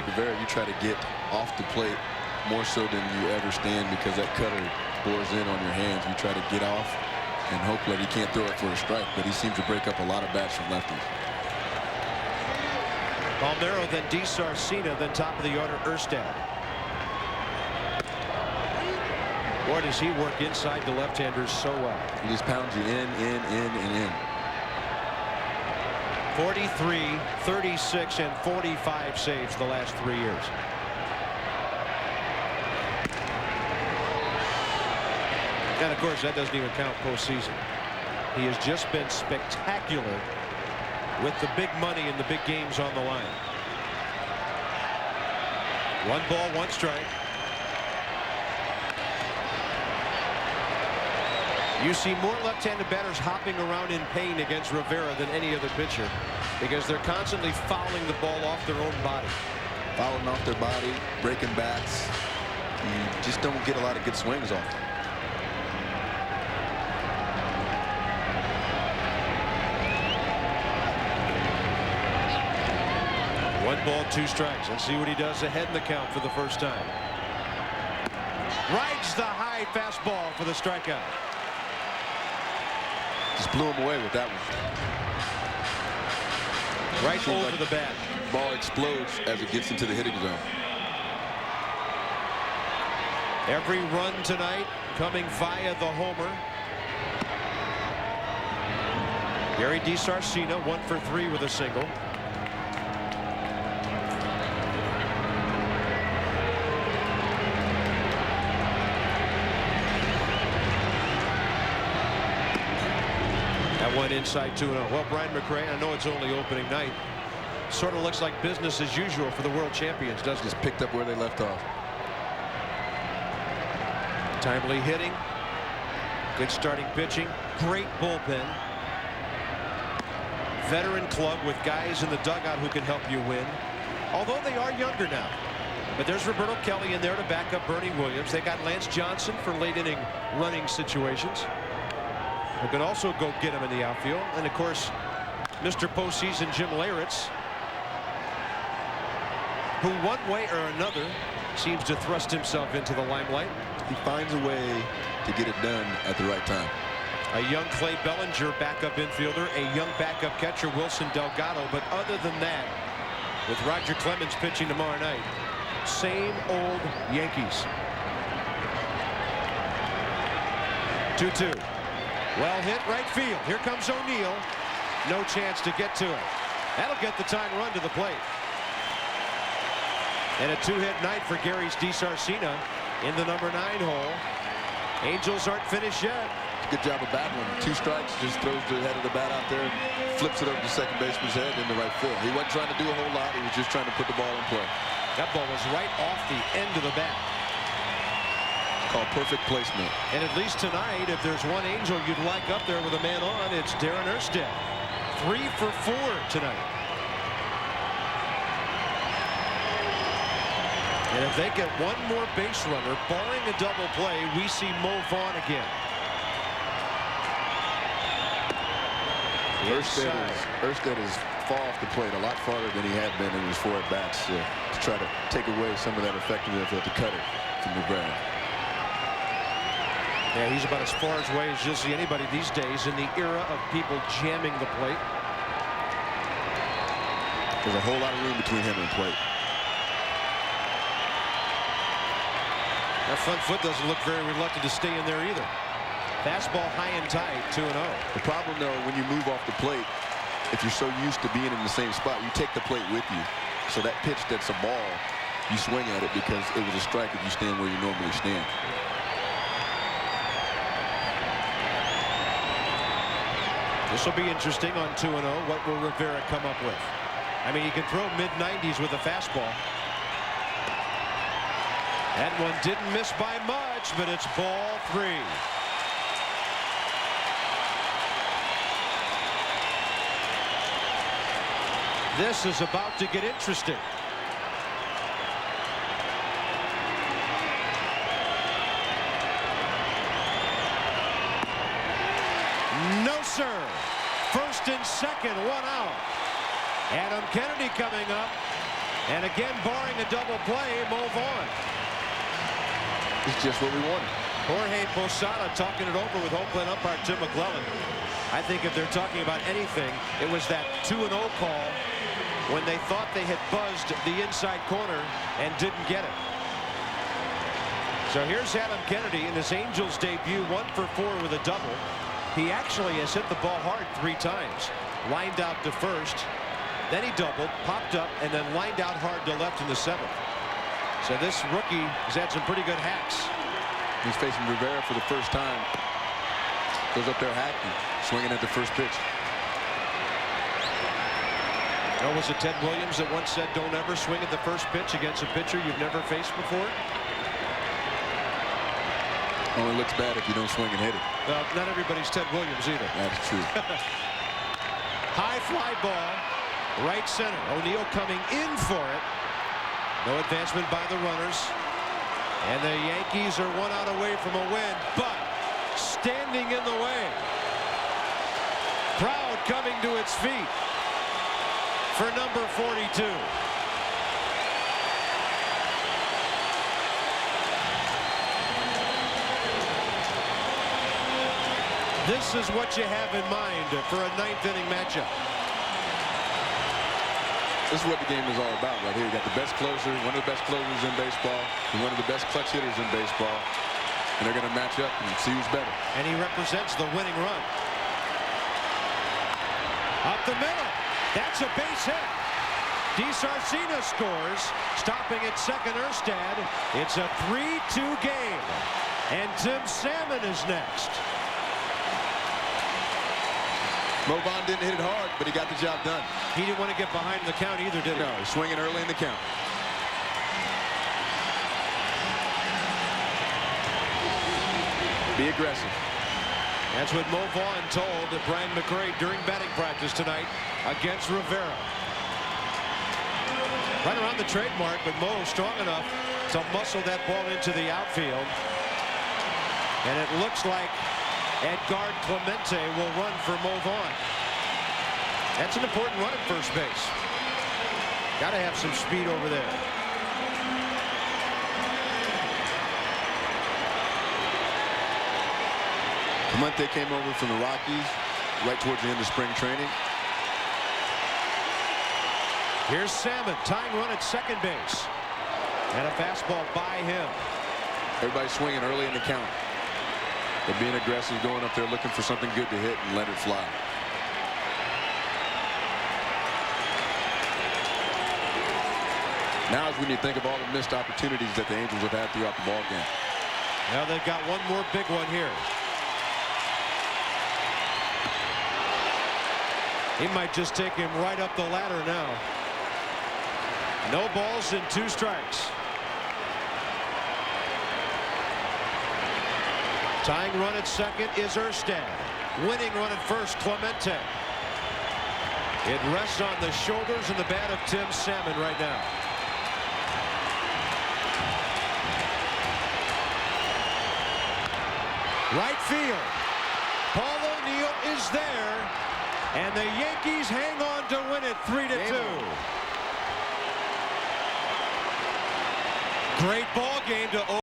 Rivera, you try to get off the plate more so than you ever stand because that cutter bores in on your hands. You try to get off and hope that he can't throw it for a strike, but he seems to break up a lot of bats from lefties. Palmeiro, then DiSarcina, then top of the order Erstad. Boy, does he work inside the left-handers so well. He just pounds you in, and in. 43, 36, and 45 saves the last 3 years. And of course, that doesn't even count postseason. He has just been spectacular with the big money and the big games on the line. 1 ball, 1 strike. You see more left-handed batters hopping around in pain against Rivera than any other pitcher because they're constantly fouling the ball off their own body. Fouling off their body, breaking bats. You just don't get a lot of good swings off them. One ball, 2 strikes. Let's see what he does ahead in the count for the first time. Rides the high fastball for the strikeout. Just blew him away with that one. Right over like the bat. Ball explodes as it gets into the hitting zone. Every run tonight coming via the homer. Gary DiSarcina 1 for 3 with a single. That went inside 2-0. Well, Brian McRae, I know it's only opening night. Sort of looks like business as usual for the world champions, doesn't it? Just picked up where they left off. Timely hitting. Good starting pitching. Great bullpen. Veteran club with guys in the dugout who can help you win. Although they are younger now. But there's Roberto Kelly in there to back up Bernie Williams. They got Lance Johnson for late inning running situations. Who can also go get him in the outfield. And of course, Mr. Postseason Jim Leyritz, who one way or another seems to thrust himself into the limelight. He finds a way to get it done at the right time. A young Clay Bellinger backup infielder, a young backup catcher Wilson Delgado. But other than that, with Roger Clemens pitching tomorrow night, same old Yankees. 2-2. Well hit right field. Here comes O'Neill. No chance to get to it. That'll get the tying run to the plate. And a 2-hit night for Gary's DiSarcina in the number 9 hole. Angels aren't finished yet. Good job of battling. 2 strikes, just throws the head of the bat out there, flips it over to second baseman's head into right field. He wasn't trying to do a whole lot. He was just trying to put the ball in play. That ball was right off the end of the bat. Called perfect placement. And at least tonight, if there's one Angel you'd like up there with a man on, it's Darren Erstad. 3 for 4 tonight. And if they get one more base runner, barring a double play, we see Mo Vaughn again. Erstad is far off the plate, a lot farther than he had been in his 4 at-bats to try to take away some of that effectiveness at the cutter from Rivera. Yeah, he's about as far away as you'll see anybody these days in the era of people jamming the plate. There's a whole lot of room between him and plate. That front foot doesn't look very reluctant to stay in there either. Fastball high and tight, 2-0. The problem, though, when you move off the plate, if you're so used to being in the same spot, you take the plate with you. So that pitch that's a ball, you swing at it because it was a strike if you stand where you normally stand. This will be interesting on 2-0. What will Rivera come up with? I mean, he can throw mid-90s with a fastball. That one didn't miss by much, but it's ball 3. This is about to get interesting. No, sir. First and second, 1 out. Adam Kennedy coming up. And again, barring a double play, move on. It's just what we wanted. Jorge Posada talking it over with home plate umpire Tim McClellan. I think if they're talking about anything, it was that 2-0 call when they thought they had buzzed the inside corner and didn't get it. So here's Adam Kennedy in his Angels debut, 1 for 4 with a double. He actually has hit the ball hard 3 times. Lined out to first, then he doubled, popped up, and then lined out hard to left in the 7th. So this rookie has had some pretty good hacks. He's facing Rivera for the first time. Goes up there hacking, swinging at the first pitch. Oh, was it Ted Williams that once said, don't ever swing at the first pitch against a pitcher you've never faced before? Only looks bad if you don't swing and hit it. Well, not everybody's Ted Williams either. That's true. High fly ball, right center. O'Neill coming in for it. No advancement by the runners. And the Yankees are 1 out away from a win, but standing in the way. Crowd coming to its feet for number 42. This is what you have in mind for a 9th inning matchup. This is what the game is all about right here. You got the best closer, one of the best closers in baseball, and one of the best clutch hitters in baseball. And they're going to match up and see who's better. And he represents the winning run. Up the middle. That's a base hit. DeSarcina scores. Stopping at second, Erstad. It's a 3-2 game. And Tim Salmon is next. Mo Vaughn didn't hit it hard, but he got the job done. He didn't want to get behind the count either, did he? No, he's swinging early in the count. Be aggressive. That's what Mo Vaughn told Brian McRae during batting practice tonight against Rivera. Right around the trademark, but Mo strong enough to muscle that ball into the outfield. And it looks like Edgar Clemente will run for Mo Vaughn. That's an important run at first base. Got to have some speed over there. Clemente came over from the Rockies right towards the end of spring training. Here's Salmon, tying run at second base. And a fastball by him. Everybody's swinging early in the count. They're being aggressive, going up there looking for something good to hit and let it fly. Now is when you think of all the missed opportunities that the Angels have had throughout the ball game. Now they've got one more big one here. He might just take him right up the ladder now. No balls and 2 strikes. Tying run at second is Erstad. Winning run at first, Clemente. It rests on the shoulders and the bat of Tim Salmon right now. Right field. Paul O'Neill is there. And the Yankees hang on to win it 3-2. Great ball game to